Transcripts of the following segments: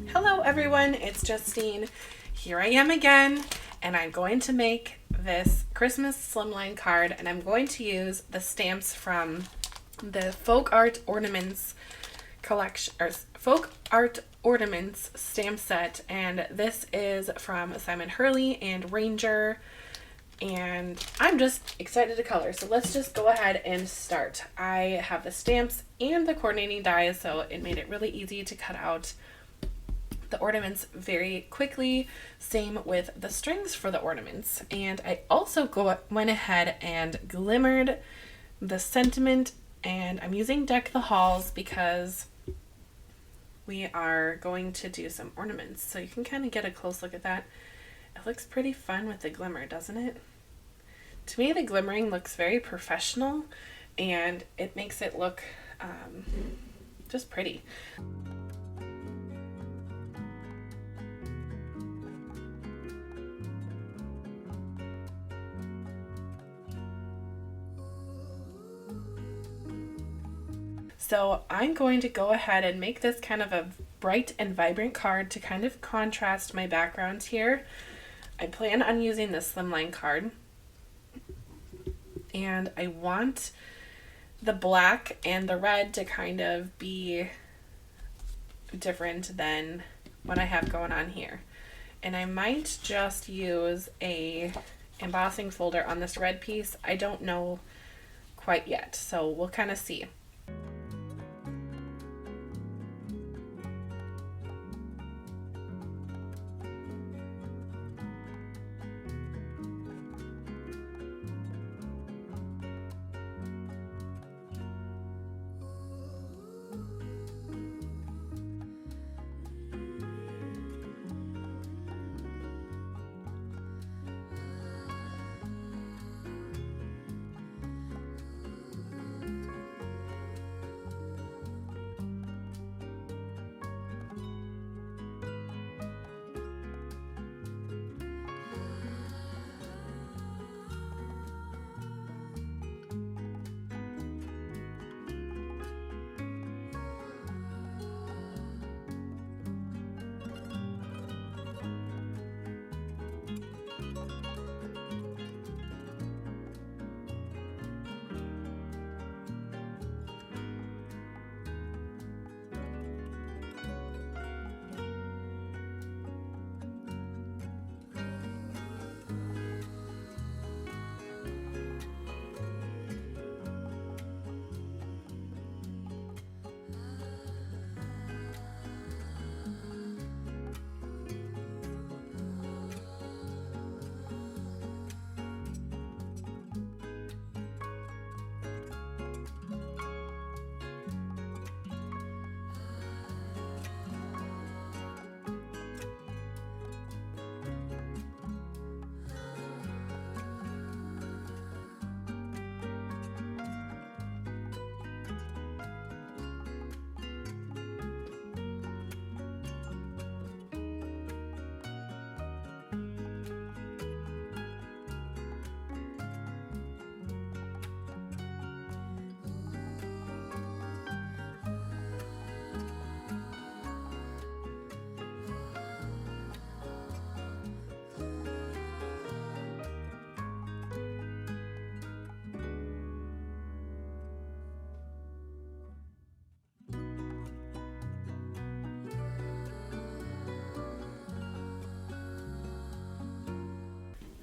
Hello everyone, it's Justine. Here I am again, and I'm going to make this Christmas slimline card, and I'm going to use the stamps from the Folk Art Ornaments collection, or Folk Art Ornaments stamp set, and this is from Simon Hurley and Ranger, and I'm just excited to color. So let's just go ahead and start. I have the stamps and the coordinating dies, so it made it really easy to cut out the ornaments very quickly. Same with the strings for the ornaments. And I also went ahead and glimmered the sentiment, and I'm using Deck the Halls because we are going to do some ornaments. So you can kind of get a close look at that. It looks pretty fun with the glimmer, doesn't it? To me, the glimmering looks very professional, and it makes it look just pretty. So I'm going to go ahead and make this kind of a bright and vibrant card to kind of contrast my background here. I plan on using the Slimline card, and I want the black and the red to kind of be different than what I have going on here. And I might just use a embossing folder on this red piece. I don't know quite yet, so we'll kind of see.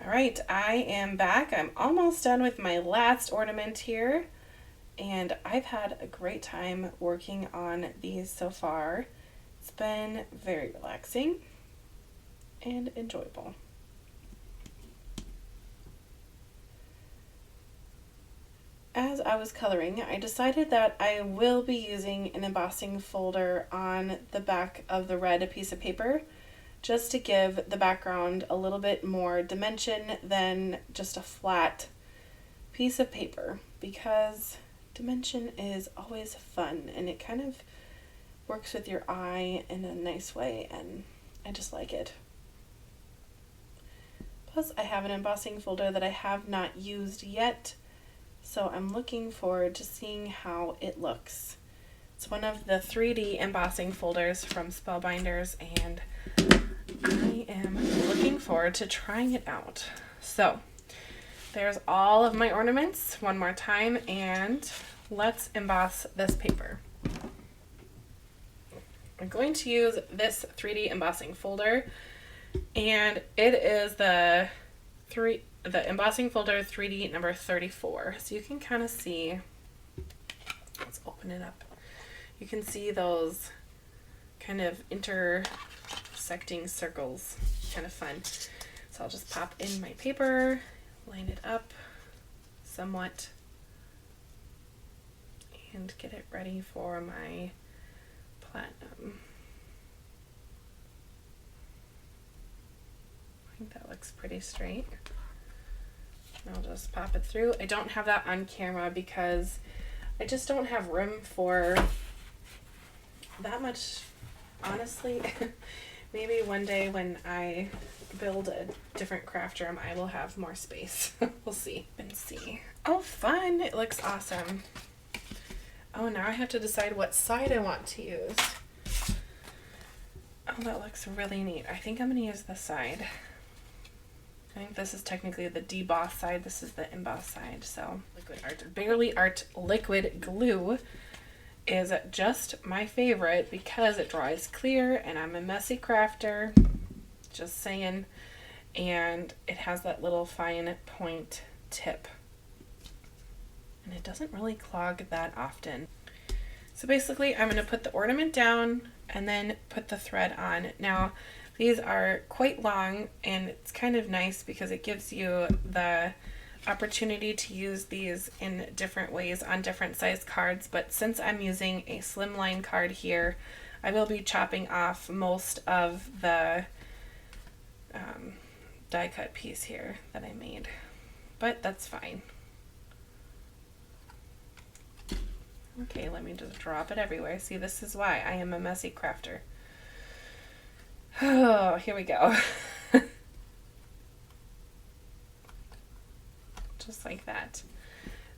All right, I am back. I'm almost done with my last ornament here, and I've had a great time working on these so far. It's been very relaxing and enjoyable. As I was coloring, I decided that I will be using an embossing folder on the back of the red piece of paper, just to give the background a little bit more dimension than just a flat piece of paper, because dimension is always fun and it kind of works with your eye in a nice way, and I just like it. Plus, I have an embossing folder that I have not used yet, so I'm looking forward to seeing how it looks. It's one of the 3D embossing folders from Spellbinders, and I am looking forward to trying it out. So there's all of my ornaments one more time, and let's emboss this paper. I'm going to use this 3D embossing folder, and it is the embossing folder 3D number 34. So you can kind of see, let's open it up. You can see those kind of intersecting circles, kind of fun. So I'll just pop in my paper, line it up somewhat, and get it ready for my platinum. I think that looks pretty straight. I'll just pop it through. I don't have that on camera because I just don't have room for that much, honestly. Maybe one day when I build a different craft room, I will have more space. We'll see and see. Oh, fun. It looks awesome. Oh, now I have to decide what side I want to use. Oh, that looks really neat. I think I'm going to use this side. I think this is technically the deboss side. This is the emboss side. So liquid art, Barely Art liquid glue is just my favorite because it dries clear, and I'm a messy crafter, just saying, and it has that little fine point tip, and it doesn't really clog that often. So basically I'm going to put the ornament down and then put the thread on. Now these are quite long, and it's kind of nice because it gives you the opportunity to use these in different ways on different size cards, but since I'm using a slimline card here, I will be chopping off most of the die cut piece here that I made, but that's fine. Okay, let me just drop it everywhere. See, this is why I am a messy crafter. Oh, here we go. Just like that.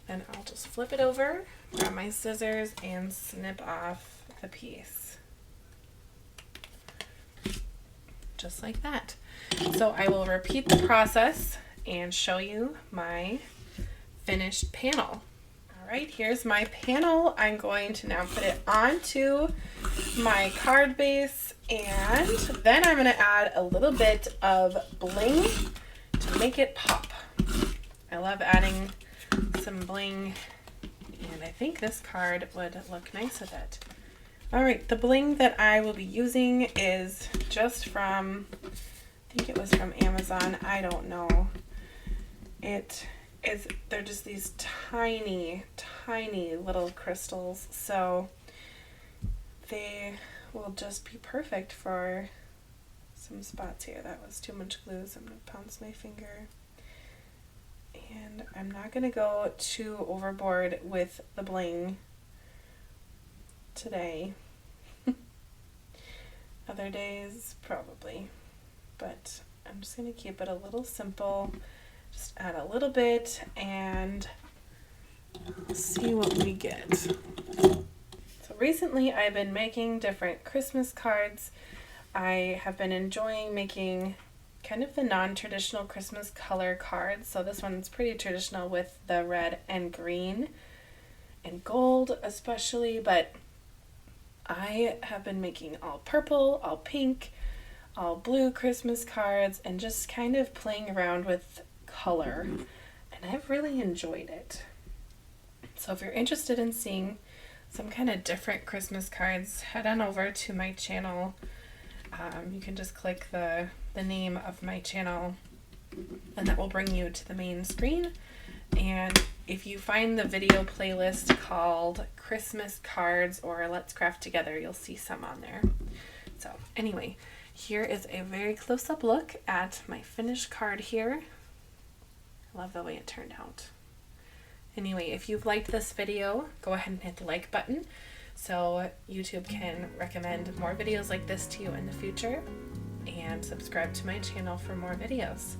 Then I'll just flip it over, grab my scissors, and snip off the piece. Just like that. So I will repeat the process and show you my finished panel. All right, here's my panel. I'm going to now put it onto my card base, and then I'm going to add a little bit of bling to make it pop. I love adding some bling, and I think this card would look nice with it. All right, the bling that I will be using is just from, I think it was from Amazon, I don't know. They're just these tiny, tiny little crystals, so they will just be perfect for some spots here. That was too much glue, so I'm going to pounce my finger. And I'm not going to go too overboard with the bling today. Other days, probably. But I'm just going to keep it a little simple. Just add a little bit and see what we get. So recently I've been making different Christmas cards. I have been enjoying making kind of the non-traditional Christmas color cards. So this one's pretty traditional with the red and green and gold especially, but I have been making all purple, all pink, all blue Christmas cards, and just kind of playing around with color, and I've really enjoyed it. So if you're interested in seeing some kind of different Christmas cards, head on over to my channel. You can just click the name of my channel, and that will bring you to the main screen. And if you find the video playlist called Christmas Cards or Let's Craft Together, you'll see some on there. So anyway, here is a very close-up look at my finished card here. I love the way it turned out. Anyway, if you've liked this video, go ahead and hit the like button so YouTube can recommend more videos like this to you in the future, and subscribe to my channel for more videos.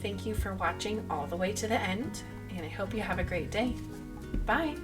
Thank you for watching all the way to the end, and I hope you have a great day. Bye!